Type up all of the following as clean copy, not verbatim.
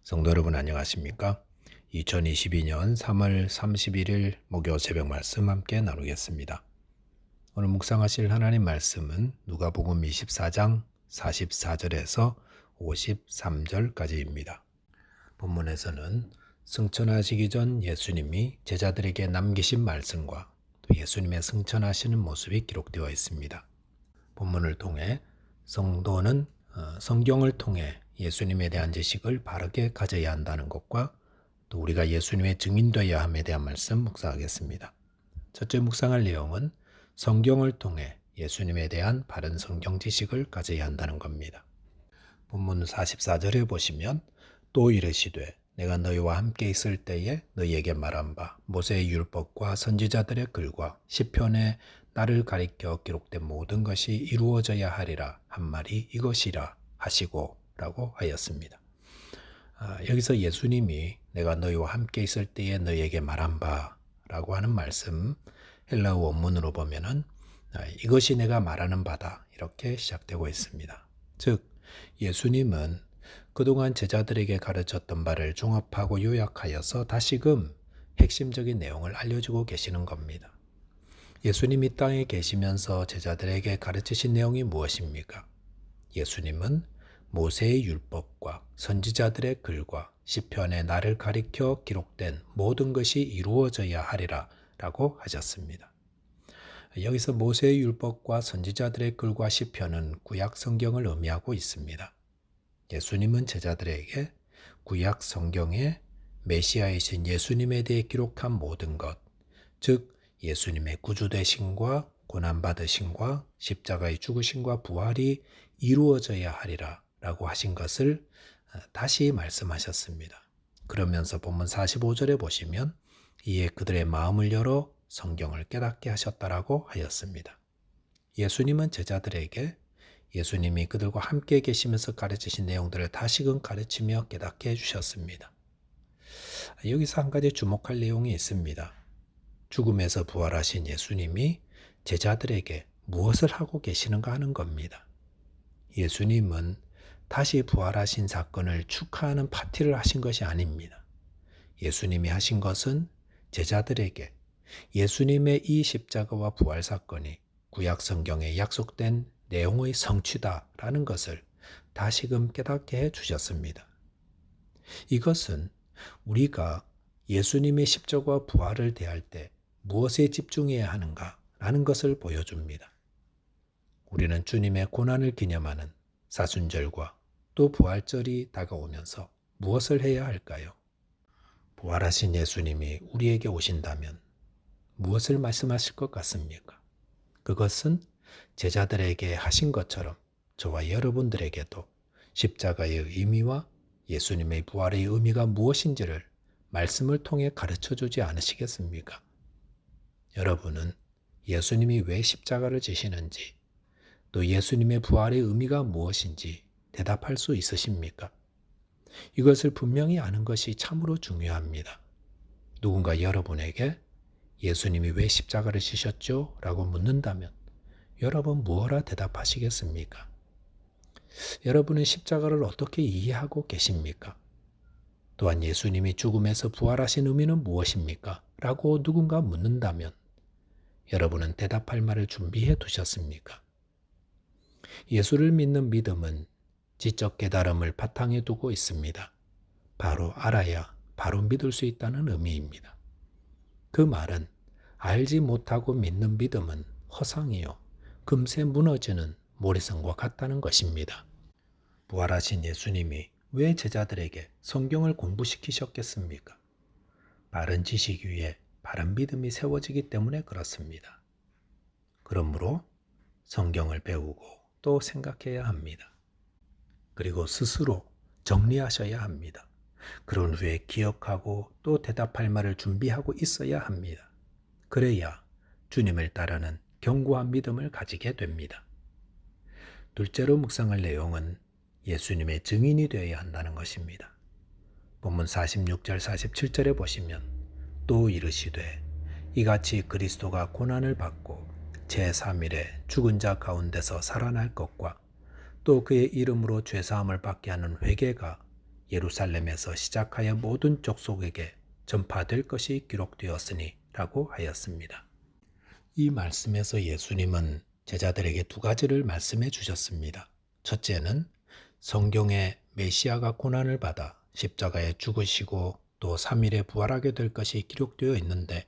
성도 여러분 안녕하십니까? 2022년 3월 31일 목요 새벽 말씀 함께 나누겠습니다. 오늘 묵상하실 하나님 말씀은 누가복음 24장 44절에서 53절까지입니다. 본문에서는 승천하시기 전 예수님이 제자들에게 남기신 말씀과 또 예수님의 승천하시는 모습이 기록되어 있습니다. 본문을 통해 성도는 성경을 통해 예수님에 대한 지식을 바르게 가져야 한다는 것과 또 우리가 예수님의 증인되어야 함에 대한 말씀 묵상하겠습니다. 첫째 묵상할 내용은 성경을 통해 예수님에 대한 바른 성경 지식을 가져야 한다는 겁니다. 본문 44절에 보시면 또 이르시되 내가 너희와 함께 있을 때에 너희에게 말한 바 모세의 율법과 선지자들의 글과 시편에 나를 가리켜 기록된 모든 것이 이루어져야 하리라 한 말이 이것이라 하시고 라고 하였습니다. 여기서 예수님이 내가 너희와 함께 있을 때에 너희에게 말한 바 라고 하는 말씀 헬라어 원문으로 보면은 이것이 내가 말하는 바다 이렇게 시작되고 있습니다. 즉 예수님은 그동안 제자들에게 가르쳤던 바를 종합하고 요약하여서 다시금 핵심적인 내용을 알려주고 계시는 겁니다. 예수님이 땅에 계시면서 제자들에게 가르치신 내용이 무엇입니까? 예수님은 모세의 율법과 선지자들의 글과 시편에 나를 가리켜 기록된 모든 것이 이루어져야 하리라 라고 하셨습니다. 여기서 모세의 율법과 선지자들의 글과 시편은 구약 성경을 의미하고 있습니다. 예수님은 제자들에게 구약 성경에 메시아이신 예수님에 대해 기록한 모든 것, 즉 예수님의 구주되심과 고난받으심과 십자가의 죽으심과 부활이 이루어져야 하리라 라고 하신 것을 다시 말씀하셨습니다. 그러면서 본문 45절에 보시면 이에 그들의 마음을 열어 성경을 깨닫게 하셨다라고 하였습니다. 예수님은 제자들에게 예수님이 그들과 함께 계시면서 가르치신 내용들을 다시금 가르치며 깨닫게 해주셨습니다. 여기서 한 가지 주목할 내용이 있습니다. 죽음에서 부활하신 예수님이 제자들에게 무엇을 하고 계시는가 하는 겁니다. 예수님은 다시 부활하신 사건을 축하하는 파티를 하신 것이 아닙니다. 예수님이 하신 것은 제자들에게 예수님의 이 십자가와 부활 사건이 구약 성경에 약속된 내용의 성취다라는 것을 다시금 깨닫게 해 주셨습니다. 이것은 우리가 예수님의 십자가와 부활을 대할 때 무엇에 집중해야 하는가라는 것을 보여줍니다. 우리는 주님의 고난을 기념하는 사순절과 또 부활절이 다가오면서 무엇을 해야 할까요? 부활하신 예수님이 우리에게 오신다면 무엇을 말씀하실 것 같습니까? 그것은 제자들에게 하신 것처럼 저와 여러분들에게도 십자가의 의미와 예수님의 부활의 의미가 무엇인지를 말씀을 통해 가르쳐주지 않으시겠습니까? 여러분은 예수님이 왜 십자가를 지시는지 또 예수님의 부활의 의미가 무엇인지 대답할 수 있으십니까? 이것을 분명히 아는 것이 참으로 중요합니다. 누군가 여러분에게 예수님이 왜 십자가를 지셨죠? 라고 묻는다면 여러분 무엇라 대답하시겠습니까? 여러분은 십자가를 어떻게 이해하고 계십니까? 또한 예수님이 죽음에서 부활하신 의미는 무엇입니까? 라고 누군가 묻는다면 여러분은 대답할 말을 준비해 두셨습니까? 예수를 믿는 믿음은 지적 깨달음을 바탕에 두고 있습니다. 바로 알아야 바로 믿을 수 있다는 의미입니다. 그 말은 알지 못하고 믿는 믿음은 허상이요 금세 무너지는 모래성과 같다는 것입니다. 부활하신 예수님이 왜 제자들에게 성경을 공부시키셨겠습니까? 바른 지식 위에 바른 믿음이 세워지기 때문에 그렇습니다. 그러므로 성경을 배우고 또 생각해야 합니다. 그리고 스스로 정리하셔야 합니다. 그런 후에 기억하고 또 대답할 말을 준비하고 있어야 합니다. 그래야 주님을 따르는 견고한 믿음을 가지게 됩니다. 둘째로 묵상할 내용은 예수님의 증인이 되어야 한다는 것입니다. 본문 46절 47절에 보시면 또 이르시되 이같이 그리스도가 고난을 받고 제3일에 죽은 자 가운데서 살아날 것과 또 그의 이름으로 죄사함을 받게 하는 회개가 예루살렘에서 시작하여 모든 족속에게 전파될 것이 기록되었으니 라고 하였습니다. 이 말씀에서 예수님은 제자들에게 두 가지를 말씀해 주셨습니다. 첫째는 성경에 메시아가 고난을 받아 십자가에 죽으시고 또 3일에 부활하게 될 것이 기록되어 있는데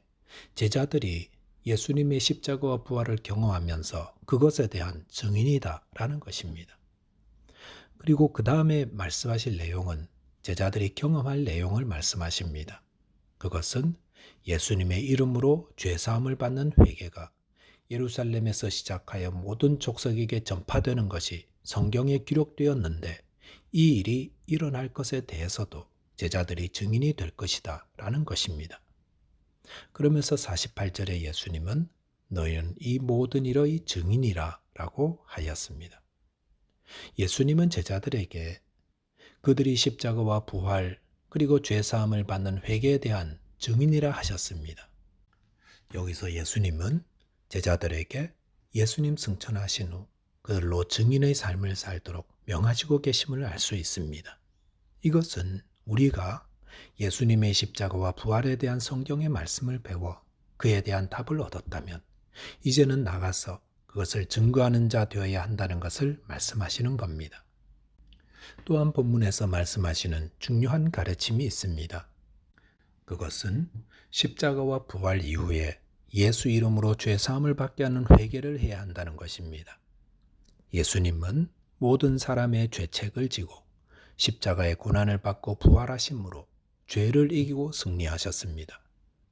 제자들이 예수님의 십자가와 부활을 경험하면서 그것에 대한 증인이다 라는 것입니다. 그리고 그 다음에 말씀하실 내용은 제자들이 경험할 내용을 말씀하십니다. 그것은 예수님의 이름으로 죄사함을 받는 회개가 예루살렘에서 시작하여 모든 족속에게 전파되는 것이 성경에 기록되었는데 이 일이 일어날 것에 대해서도 제자들이 증인이 될 것이다 라는 것입니다. 그러면서 48절에 예수님은 너희는 이 모든 일의 증인이라 라고 하였습니다. 예수님은 제자들에게 그들이 십자가와 부활 그리고 죄사함을 받는 회개에 대한 증인이라 하셨습니다. 여기서 예수님은 제자들에게 예수님 승천하신 후 그들로 증인의 삶을 살도록 명하시고 계심을 알 수 있습니다. 이것은 우리가 예수님의 십자가와 부활에 대한 성경의 말씀을 배워 그에 대한 답을 얻었다면 이제는 나가서 그것을 증거하는 자 되어야 한다는 것을 말씀하시는 겁니다. 또한 본문에서 말씀하시는 중요한 가르침이 있습니다. 그것은 십자가와 부활 이후에 예수 이름으로 죄사함을 받게 하는 회개를 해야 한다는 것입니다. 예수님은 모든 사람의 죄책을 지고 십자가의 고난을 받고 부활하심으로 죄를 이기고 승리하셨습니다.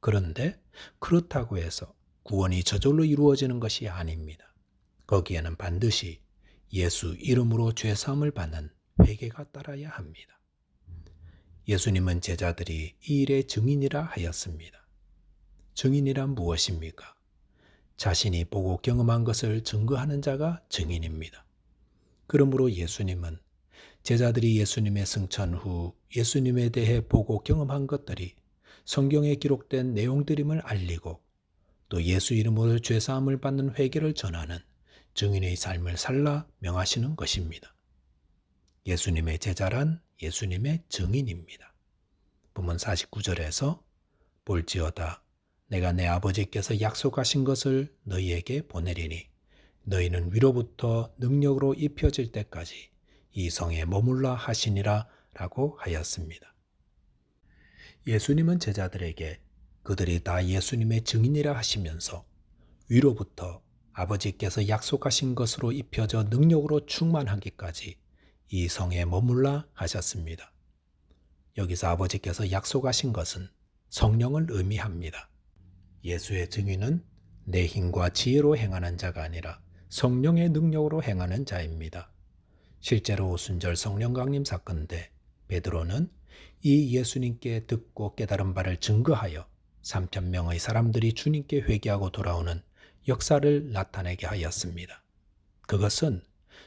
그런데 그렇다고 해서 구원이 저절로 이루어지는 것이 아닙니다. 거기에는 반드시 예수 이름으로 죄사함을 받는 회개가 따라야 합니다. 예수님은 제자들이 이 일의 증인이라 하였습니다. 증인이란 무엇입니까? 자신이 보고 경험한 것을 증거하는 자가 증인입니다. 그러므로 예수님은 제자들이 예수님의 승천 후 예수님에 대해 보고 경험한 것들이 성경에 기록된 내용들임을 알리고 또 예수 이름으로 죄사함을 받는 회개를 전하는 증인의 삶을 살라 명하시는 것입니다. 예수님의 제자란 예수님의 증인입니다. 본문 49절에서 볼지어다 내가 내 아버지께서 약속하신 것을 너희에게 보내리니 너희는 위로부터 능력으로 입혀질 때까지 이 성에 머물라 하시니라 라고 하였습니다. 예수님은 제자들에게 그들이 다 예수님의 증인이라 하시면서 위로부터 아버지께서 약속하신 것으로 입혀져 능력으로 충만하기까지 이 성에 머물라 하셨습니다. 여기서 아버지께서 약속하신 것은 성령을 의미합니다. 예수의 증인은 내 힘과 지혜로 행하는 자가 아니라 성령의 능력으로 행하는 자입니다. 실제로 오순절 성령 강림 사건 때 베드로는 이 예수님께 듣고 깨달은 바를 증거하여 3,000명의 사람들이 주님께 회개하고 돌아오는 역사를 나타내게 하였습니다. 그것은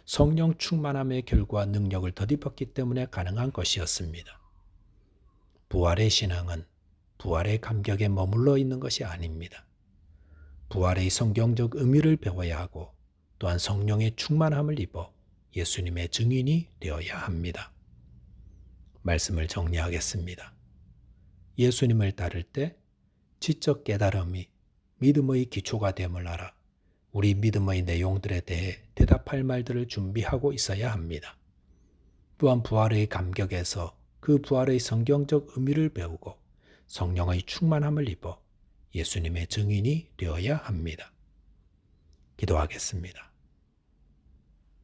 성령 충만함의 결과 능력을 덧입었기 때문에 가능한 것이었습니다. 부활의 신앙은 부활의 감격에 머물러 있는 것이 아닙니다. 부활의 성경적 의미를 배워야 하고 또한 성령의 충만함을 입어 예수님의 증인이 되어야 합니다. 말씀을 정리하겠습니다. 예수님을 따를 때 지적 깨달음이 믿음의 기초가 됨을 알아 우리 믿음의 내용들에 대해 대답할 말들을 준비하고 있어야 합니다. 또한 부활의 감격에서 그 부활의 성경적 의미를 배우고 성령의 충만함을 입어 예수님의 증인이 되어야 합니다. 기도하겠습니다.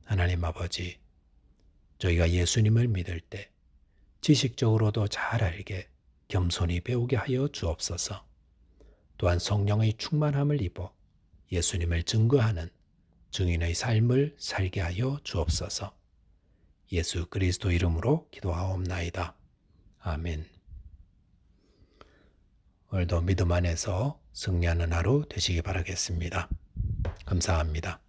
하나님 아버지, 저희가 예수님을 믿을 때 지식적으로도 잘 알게 겸손히 배우게 하여 주옵소서. 또한 성령의 충만함을 입어 예수님을 증거하는 증인의 삶을 살게 하여 주옵소서. 예수 그리스도 이름으로 기도하옵나이다. 아멘. 오늘도 믿음 안에서 승리하는 하루 되시기 바라겠습니다. 감사합니다.